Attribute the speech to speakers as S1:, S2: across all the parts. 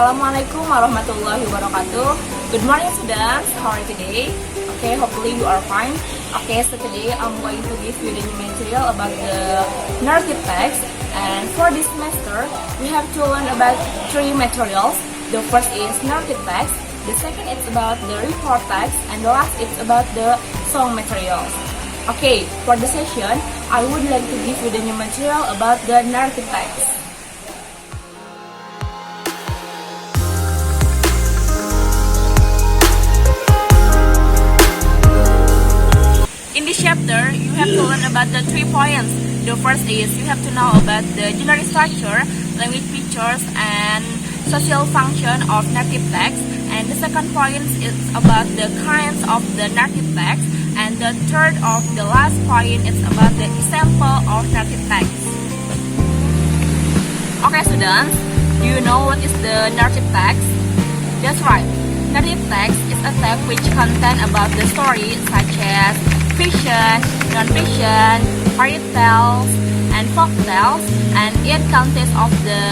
S1: Assalamualaikum warahmatullahi wabarakatuh. Good morning students, how are you today? Okay, hopefully you are fine. Okay, so today I'm going to give you the new material about the narrative text. And for this semester, we have to learn about three materials. The first is narrative text, the second is about the report text, and the last is about the song materials. Okay, for the session, I would like to give you the new material about the narrative text. In this chapter, you have to learn about the 3 points. The first is you have to know about the genre structure, language features, and social function of narrative text. And the second point is about the kinds of the narrative text. And the third of the last point is about the example of narrative text. Okay, students, do you know what is the narrative text? That's right. Narrative text is a text which contain about the story such as fiction, non-fiction, fairy tales, and folk tales, and it consists of the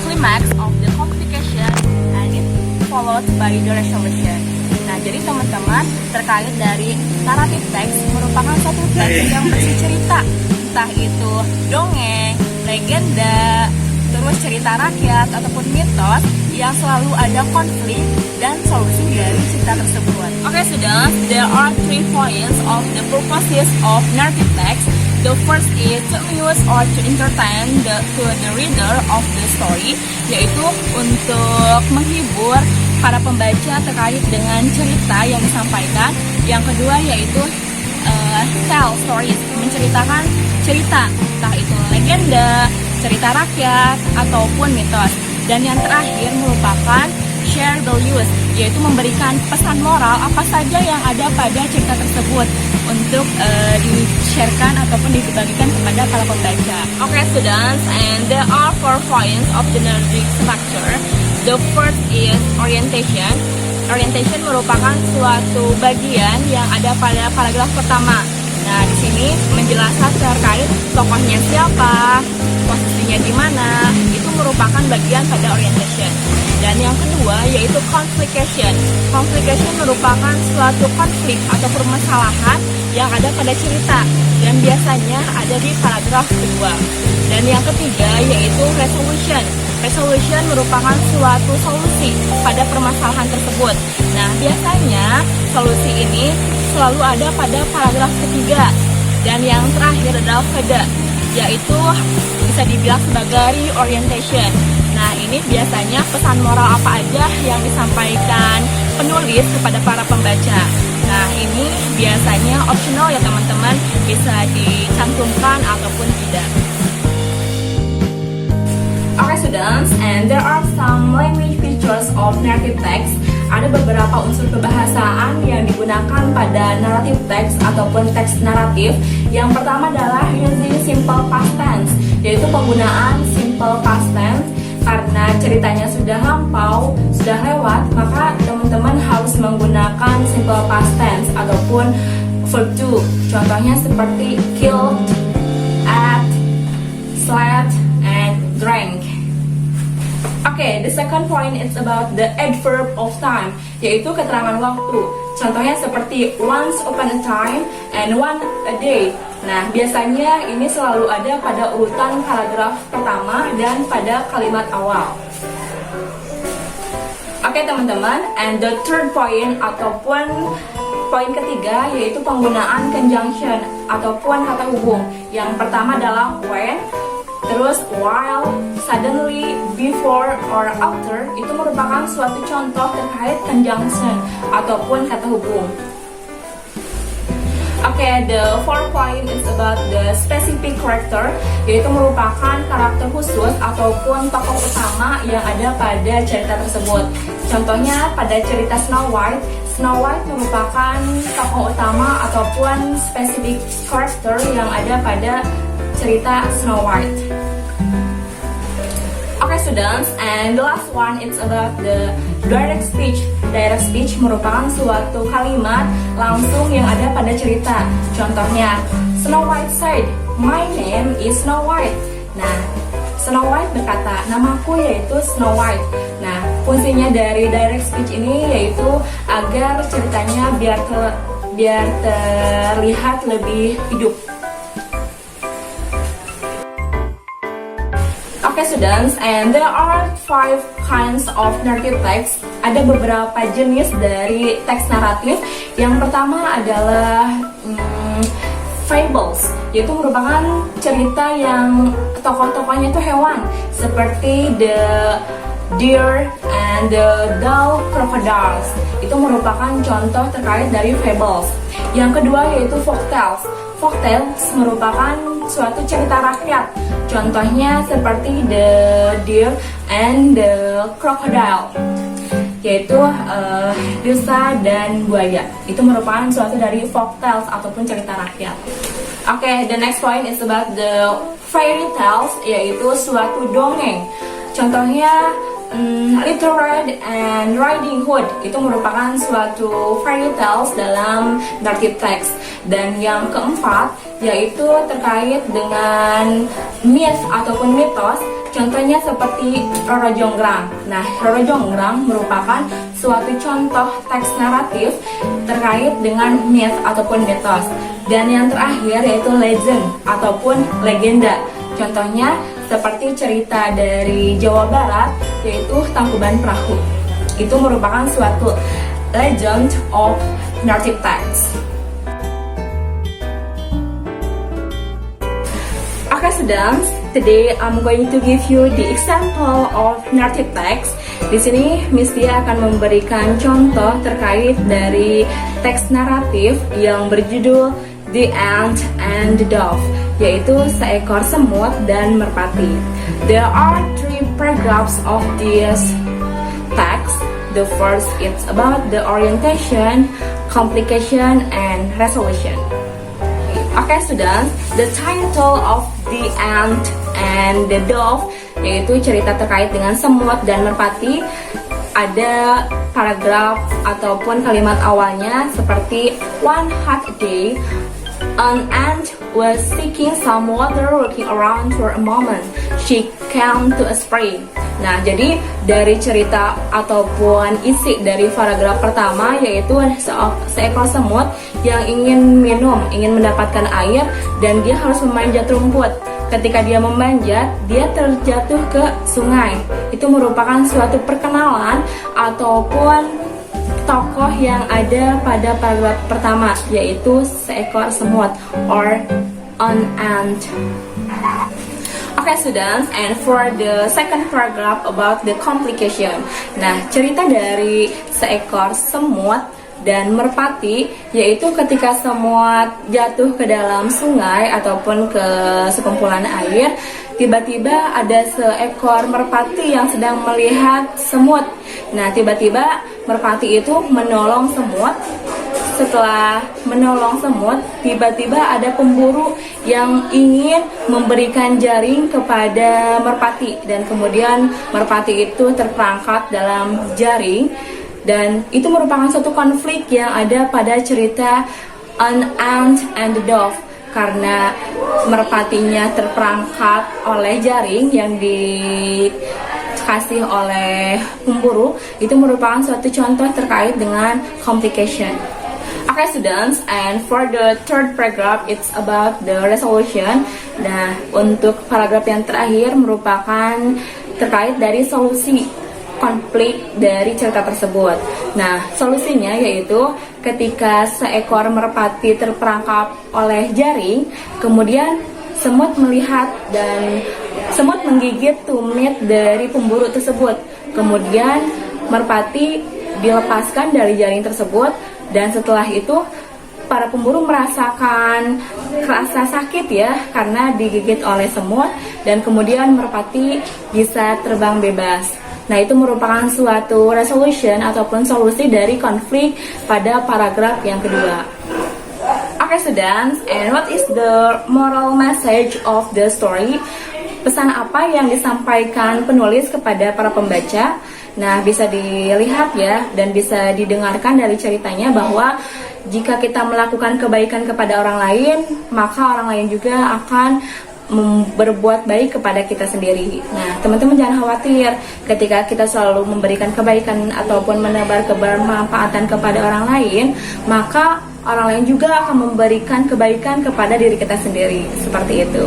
S1: climax of the complication and it followed by the resolution. Nah, jadi teman-teman, terkait dari naratif teks merupakan suatu teks yang berisi cerita, entah itu dongeng, legenda, terus cerita rakyat ataupun mitos yang selalu ada konflik dan solusi dari cerita tersebut. Okay, students, there are 3 points of the purposes of narrative text. The first is to amuse or to entertain the reader of the story, yaitu untuk menghibur para pembaca terkait dengan cerita yang disampaikan. Yang kedua yaitu tell stories, menceritakan cerita, entah itu legenda, cerita rakyat, ataupun mitos. Dan yang terakhir merupakan share values, yaitu memberikan pesan moral apa saja yang ada pada cerita tersebut untuk di-sharekan ataupun dibagikan kepada para pembaca. Okay, students, and there are 4 points of the narrative structure. The first is orientation. Orientation merupakan suatu bagian yang ada pada paragraf pertama. Nah, di sini menjelaskan terkait tokohnya siapa, posisinya di mana, itu merupakan bagian pada orientation. Dan yang kedua yaitu complication. Complication merupakan suatu konflik atau permasalahan yang ada pada cerita dan biasanya ada di paragraf kedua. Dan yang ketiga yaitu resolution. Resolution merupakan suatu solusi pada permasalahan tersebut. Nah, biasanya solusi ini selalu ada pada paragraf ketiga. Dan yang terakhir adalah feda, yaitu bisa dibilang sebagai orientation. Nah, ini biasanya pesan moral apa aja yang disampaikan penulis kepada para pembaca. Nah, ini biasanya optional ya teman-teman, bisa dicantumkan ataupun tidak. Okay, students, and there are some language features of narrative text. Ada beberapa unsur kebahasaan yang digunakan pada narrative text ataupun teks naratif. Yang pertama adalah using simple past tense, yaitu penggunaan simple past tense. Karena ceritanya sudah lampau, sudah lewat, maka teman-teman harus menggunakan simple past tense ataupun verb to. Contohnya seperti killed, ate, slept, and drank. Okay, the second point is about the adverb of time, yaitu keterangan waktu. Contohnya seperti once upon a time and one a day. Nah, biasanya ini selalu ada pada urutan paragraf pertama dan pada kalimat awal. Oke, teman-teman, and the third point ataupun poin ketiga yaitu penggunaan conjunction ataupun kata hubung. Yang pertama adalah when, terus while, suddenly, before, or after. Itu merupakan suatu contoh terkait conjunction ataupun kata hubung. Okay, the fourth point is about the specific character, yaitu merupakan karakter khusus ataupun tokoh utama yang ada pada cerita tersebut. Contohnya pada cerita Snow White, Snow White merupakan tokoh utama ataupun specific character yang ada pada cerita Snow White. Okay, students, and the last one is about the direct speech. Direct speech merupakan suatu kalimat langsung yang ada pada cerita. Contohnya, Snow White said, "My name is Snow White." Nah, Snow White berkata, namaku yaitu Snow White. Nah, fungsinya dari direct speech ini yaitu agar ceritanya biar terlihat lebih hidup. Okay, students, and there are 5 kinds of narrative text. Ada beberapa jenis dari teks naratif. Yang pertama adalah fables, yaitu merupakan cerita yang tokoh-tokohnya itu hewan, seperti the deer and the dull crocodiles. Itu merupakan contoh terkait dari fables. Yang kedua yaitu folktales. Folktales merupakan suatu cerita rakyat. Contohnya seperti the deer and the crocodile, yaitu rusa dan buaya. Itu merupakan suatu dari folktales ataupun cerita rakyat. Okay, the next point is about the fairy tales, yaitu suatu dongeng. Contohnya Little Red and Riding Hood, itu merupakan suatu fairy tales dalam narrative text. Dan yang keempat yaitu terkait dengan myth ataupun mitos. Contohnya seperti Roro Jonggrang. Nah, Roro Jonggrang merupakan suatu contoh teks naratif terkait dengan myth ataupun mitos. Dan yang terakhir yaitu legend ataupun legenda. Contohnya seperti cerita dari Jawa Barat yaitu Tangkuban Perahu. Itu merupakan suatu legend of narrative text. Okay, students, today I'm going to give you the example of narrative text. Di sini Miss Tia akan memberikan contoh terkait dari teks naratif yang berjudul The Ant and the Dove, yaitu seekor semut dan merpati. There are 3 paragraphs of this text. The first is about the orientation, complication, and resolution. Okay, students, the title of The Ant and the Dove, yaitu cerita terkait dengan semut dan merpati. Ada paragraf ataupun kalimat awalnya seperti one hot day, an ant was seeking some water, looking around for a moment. She came to a spring. Nah, jadi dari cerita ataupun isi dari paragraf pertama yaitu seekor semut yang ingin minum, ingin mendapatkan air, dan dia harus memanjat rumput. Ketika dia memanjat, dia terjatuh ke sungai. Itu merupakan suatu perkenalan ataupun tokoh yang ada pada paragraf pertama, yaitu seekor semut or an ant. Okay, students, and for the second paragraph about the complication. Nah, cerita dari seekor semut dan merpati, yaitu ketika semut jatuh ke dalam sungai ataupun ke sekumpulan air, tiba-tiba ada seekor merpati yang sedang melihat semut. Nah, tiba-tiba merpati itu menolong semut. Setelah menolong semut, tiba-tiba ada pemburu yang ingin memberikan jaring kepada merpati, dan kemudian merpati itu terperangkap dalam jaring. Dan itu merupakan suatu konflik yang ada pada cerita An Ant and the Dove, karena merpatinya terperangkap oleh jaring yang dikasih oleh pemburu. Itu merupakan suatu contoh terkait dengan complication. Okay, students, and for the third paragraph, it's about the resolution. Nah, untuk paragraf yang terakhir merupakan terkait dari solusi konflik dari cerita tersebut. Nah, solusinya yaitu ketika seekor merpati terperangkap oleh jaring, kemudian semut melihat dan semut menggigit tumit dari pemburu tersebut. Kemudian merpati dilepaskan dari jaring tersebut, dan setelah itu para pemburu merasakan rasa sakit ya karena digigit oleh semut, dan kemudian merpati bisa terbang bebas. Nah, itu merupakan suatu resolution ataupun solusi dari konflik pada paragraf yang kedua. Okay, students, and what is the moral message of the story? Pesan apa yang disampaikan penulis kepada para pembaca? Nah, bisa dilihat ya dan bisa didengarkan dari ceritanya bahwa jika kita melakukan kebaikan kepada orang lain, maka orang lain juga akan berbuat baik kepada kita sendiri. Nah, teman-teman jangan khawatir ketika kita selalu memberikan kebaikan ataupun menebar kebermanfaatan kepada orang lain, maka orang lain juga akan memberikan kebaikan kepada diri kita sendiri. Seperti itu.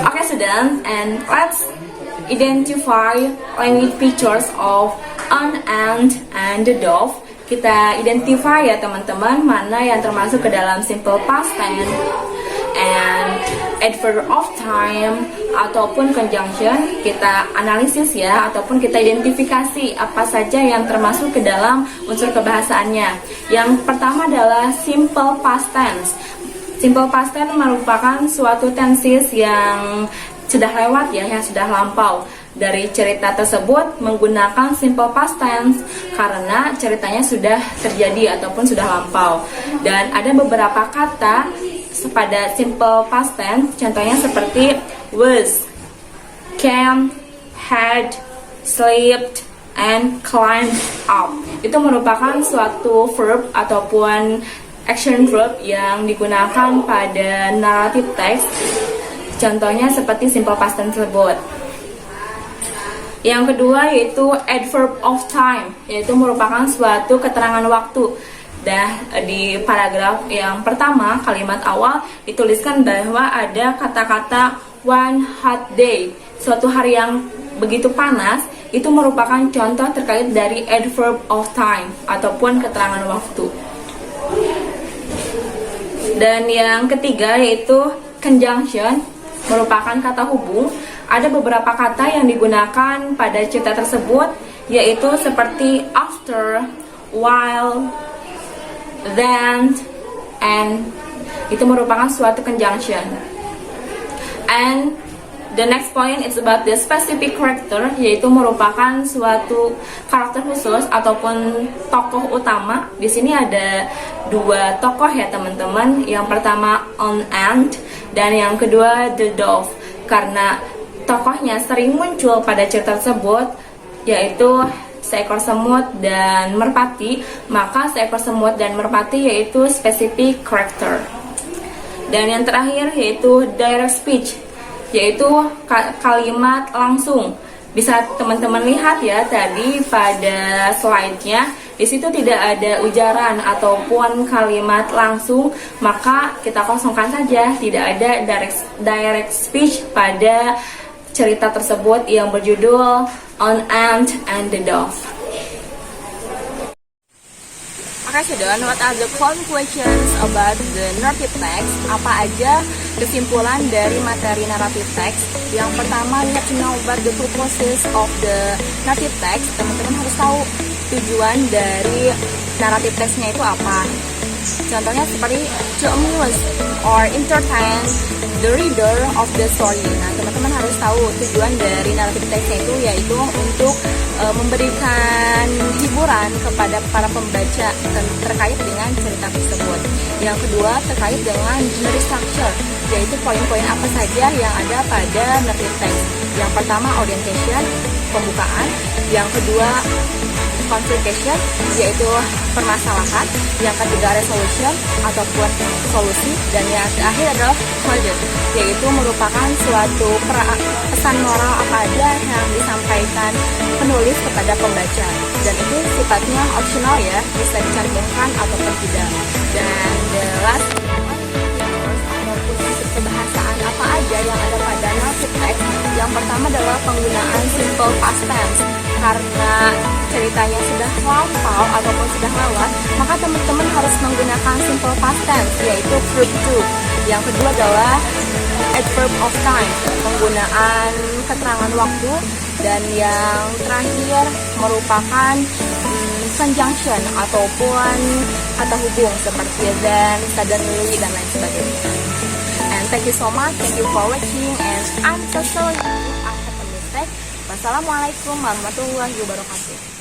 S1: Okay, students, and let's identify language features of an, and the dove. Kita identify ya teman-teman mana yang termasuk ke dalam simple past tense and adverb of time ataupun conjunction. Kita analisis ya ataupun kita identifikasi apa saja yang termasuk ke dalam unsur kebahasaannya. Yang pertama adalah simple past tense. Simple past tense merupakan suatu tenses yang sudah lewat ya, yang sudah lampau. Dari cerita tersebut menggunakan simple past tense karena ceritanya sudah terjadi ataupun sudah lampau. Dan ada beberapa kata pada simple past tense, contohnya seperti was, came, had, slept, and climbed up. Itu merupakan suatu verb ataupun action verb yang digunakan pada narrative text. Contohnya seperti simple past tense tersebut. Yang kedua yaitu adverb of time, yaitu merupakan suatu keterangan waktu. Di paragraf yang pertama, kalimat awal dituliskan bahwa ada kata-kata one hot day, suatu hari yang begitu panas. Itu merupakan contoh terkait dari adverb of time ataupun keterangan waktu. Dan yang ketiga yaitu conjunction, merupakan kata hubung. Ada beberapa kata yang digunakan pada cerita tersebut, yaitu seperti after, while, then, and. Itu merupakan suatu conjunction. And the next point is about the specific character, yaitu merupakan suatu karakter khusus ataupun tokoh utama. Di sini ada dua tokoh ya teman-teman. Yang pertama an ant dan yang kedua the dove. Karena tokohnya sering muncul pada cerita tersebut, yaitu seekor semut dan merpati, maka seekor semut dan merpati yaitu specific character. Dan yang terakhir yaitu direct speech, yaitu kalimat langsung. Bisa teman-teman lihat ya tadi pada slide-nya, di situ tidak ada ujaran ataupun kalimat langsung, maka kita kosongkan saja, tidak ada direct speech pada cerita tersebut yang berjudul An Ant and the Dove. Okay, student, what are the conclusions about the narrative text? Apa aja kesimpulan dari materi narrative text? Yang pertama, you have to know about the purposes of the narrative text. Teman-teman harus tahu tujuan dari narrative textnya itu apa. Contohnya seperti to amuse or entertain the reader of the story. Nah, teman-teman harus tahu tujuan dari narrative text itu yaitu untuk memberikan hiburan kepada para pembaca terkait dengan cerita tersebut. Yang kedua terkait dengan genre structure, yaitu poin-poin apa saja yang ada pada narrative text. Yang pertama orientation, pembukaan. Yang kedua confrontation, yaitu permasalahan. Yang ketiga resolution ataupun solusi. Dan yang terakhir adalah conclusion, yaitu merupakan suatu pesan moral apa aja yang disampaikan penulis kepada pembaca. Dan itu sifatnya optional ya, bisa dicantumkan ataupun tidak. Dan the last ataupun unsur kebahasaan apa aja yang ada pada narrative text. Yang pertama adalah penggunaan simple past tense. Karena ceritanya sudah lampau ataupun sudah lewat, maka teman-teman harus menggunakan simple past tense, yaitu verb to. Yang kedua adalah adverb of time, penggunaan keterangan waktu. Dan yang terakhir merupakan conjunction ataupun kata hubung seperti then, suddenly, dan lain sebagainya. And thank you so much, thank you for watching, and I'm so sorry I have a mistake. Wassalamualaikum warahmatullahi wabarakatuh.